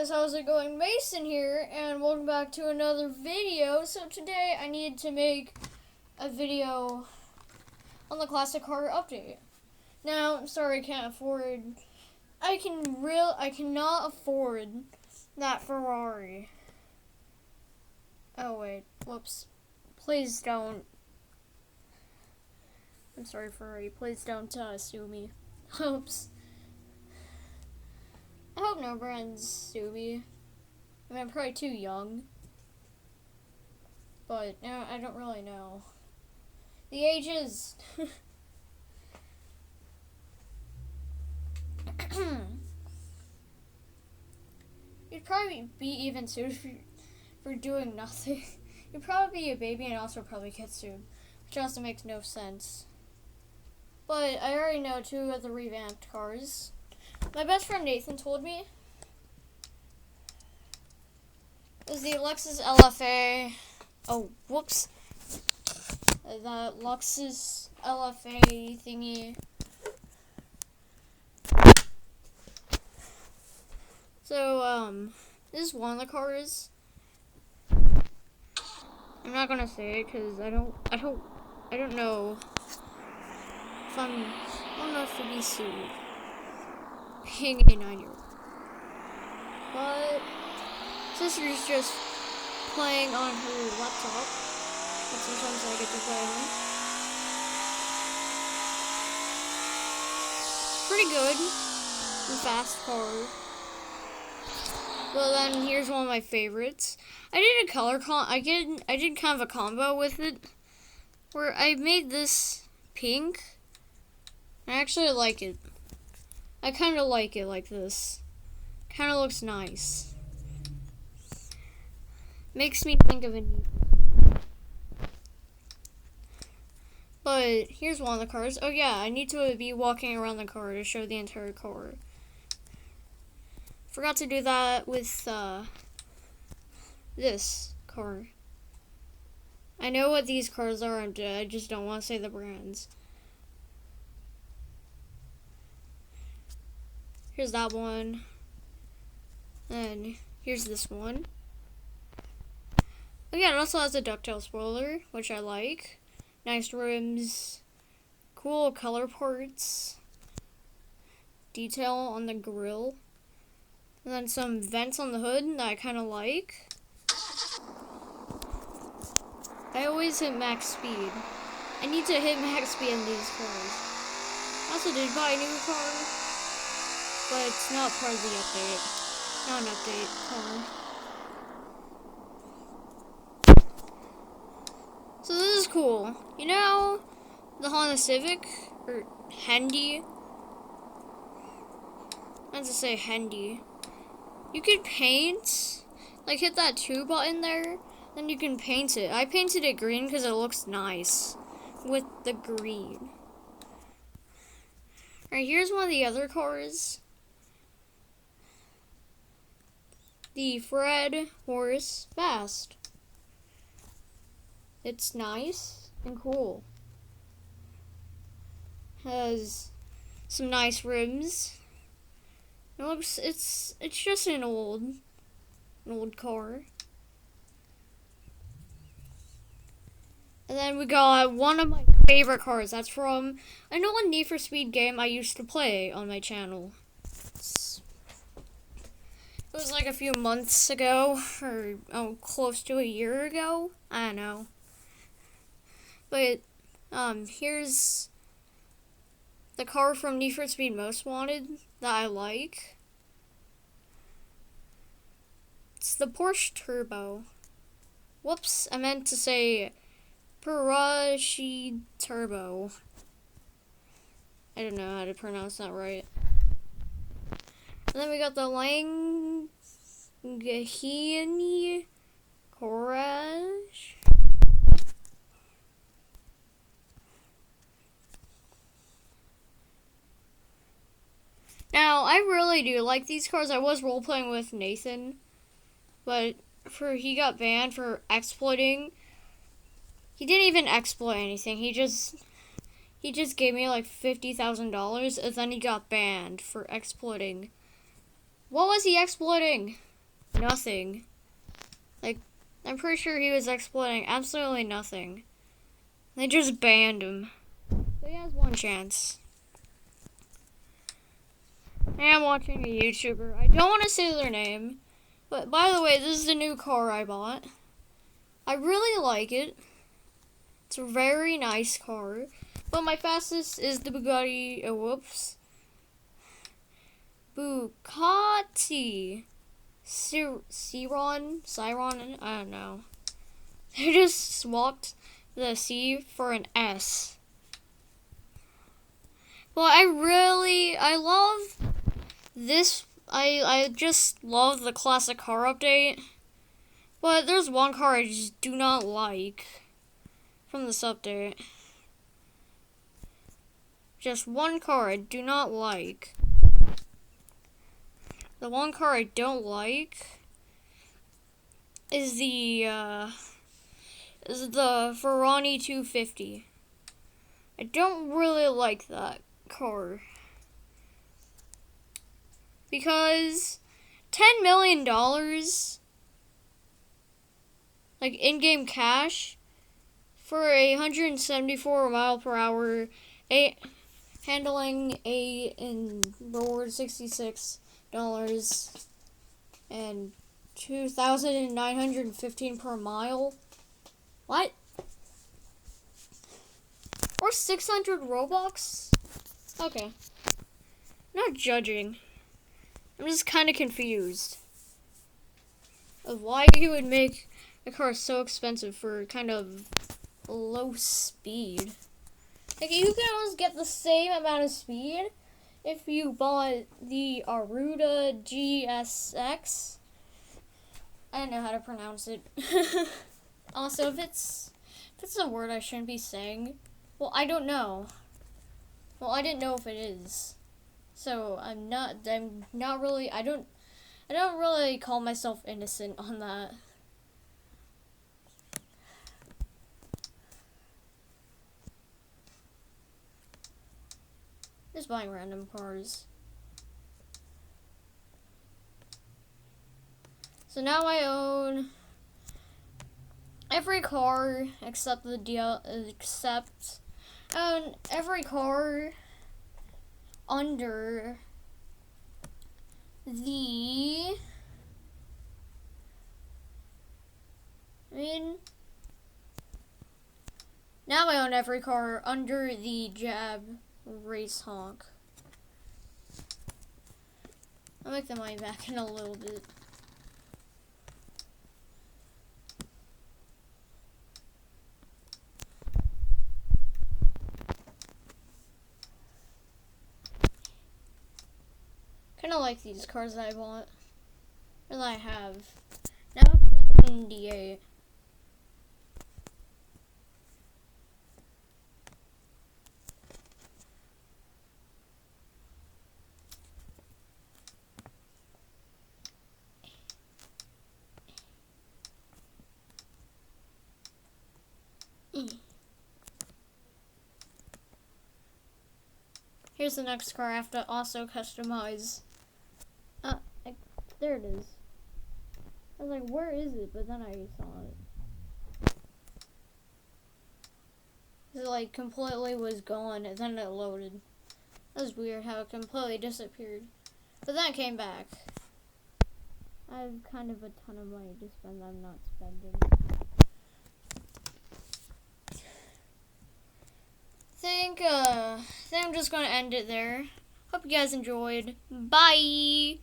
guys, how's it going? Mason here, and welcome back to another video. So today I need to make a video on the classic car update. Now, I'm sorry I cannot afford that Ferrari. Oh wait, whoops. Please don't. I'm sorry, Ferrari, please don't sue me. Oops. I hope no brands sue me. I mean, I'm probably too young. But, no, I don't really know. The ages! You'd probably be even sued for doing nothing. You'd probably be a baby and also probably get sued. Which also makes no sense. But I already know two of the revamped cars. My best friend Nathan told me it was the Lexus LFA. Oh, whoops. The Lexus LFA thingy. So, this is one of the cars. I'm not gonna say it because I don't know if I don't know if to be sued. Being a 9-year-old. But sister's just playing on her laptop. But sometimes I get to play on. Pretty good. And fast car. Well then here's one of my favorites. I did a I did kind of a combo with it where I made this pink. I actually like it. I kind of like it like this. Kind of looks nice. Makes me think of a new. But here's one of the cars. Oh yeah, I need to be walking around the car to show the entire car. Forgot to do that with this car. I know what these cars are, I just don't want to say the brands. Here's that one. And here's this one. Oh yeah, it also has a ducktail spoiler, which I like. Nice rims. Cool color parts. Detail on the grille. And then some vents on the hood that I kind of like. I always hit max speed. I need to hit max speed in these cars. I also did buy a new car. But it's not part of the update. Not an update car. So this is cool. You know the Honda Civic? Or Hendy? I meant to say Hendy. You could paint, like hit that 2 button there, then you can paint it. I painted it green because it looks nice with the green. Alright, here's one of the other cars. The Fred Horse Fast. It's nice and cool. Has some nice rims. It looks it's just an old car. And then we got one of my favorite cars. That's from an old Need for Speed game I used to play on my channel. It was like a few months ago, or close to a year ago. I don't know. But here's the car from Need for Speed Most Wanted that I like. It's the Porsche Turbo. Whoops, I meant to say Porsche Turbo. I don't know how to pronounce that right. And then we got the Lamborghini Courage. Now, I really do like these cars. I was role-playing with Nathan, but he got banned for exploiting. He didn't even exploit anything. He just gave me like $50,000, and then he got banned for exploiting. What was he exploiting? nothing. Like, I'm pretty sure he was exploiting absolutely nothing. They just banned him. So he has one chance. I am watching a YouTuber. I don't want to say their name. But by the way, this is the new car I bought. I really like it. It's a very nice car. But my fastest is the Bugatti, Bugatti Chiron, I don't know. They just swapped the C for an S. Well, I love this. I just love the classic car update. But there's one car I just do not like from this update. Just one car I do not like. The one car I don't like is the Ferrari 250. I don't really like that car because $10 million, like in-game cash, for a 174 mile per hour, handling A in reward $66 and 2,915 per mile. What? Or 600 Robux? Okay. Not judging. I'm just kind of confused of why you would make a car so expensive for kind of low speed. Like, you can almost get the same amount of speed if you bought the Aruda GSX. I don't know how to pronounce it. Also, if it's a word I shouldn't be saying, well, I don't know. Well, I didn't know if it is. So I'm not really, I don't really call myself innocent on that. Just buying random cars. So now I own every car except I own every car under the now I own every car under the Jab Race Honk. I'll make the money back in a little bit. Kinda like these cars that I bought. Or that I have. Now I have 78. Here's the next car I have to also customize. There it is. I was like, where is it? But then I saw it. It like completely was gone and then it loaded. That was weird how it completely disappeared. But then it came back. I have kind of a ton of money to spend that I'm not spending. I think I'm just gonna end it there. Hope you guys enjoyed. Bye!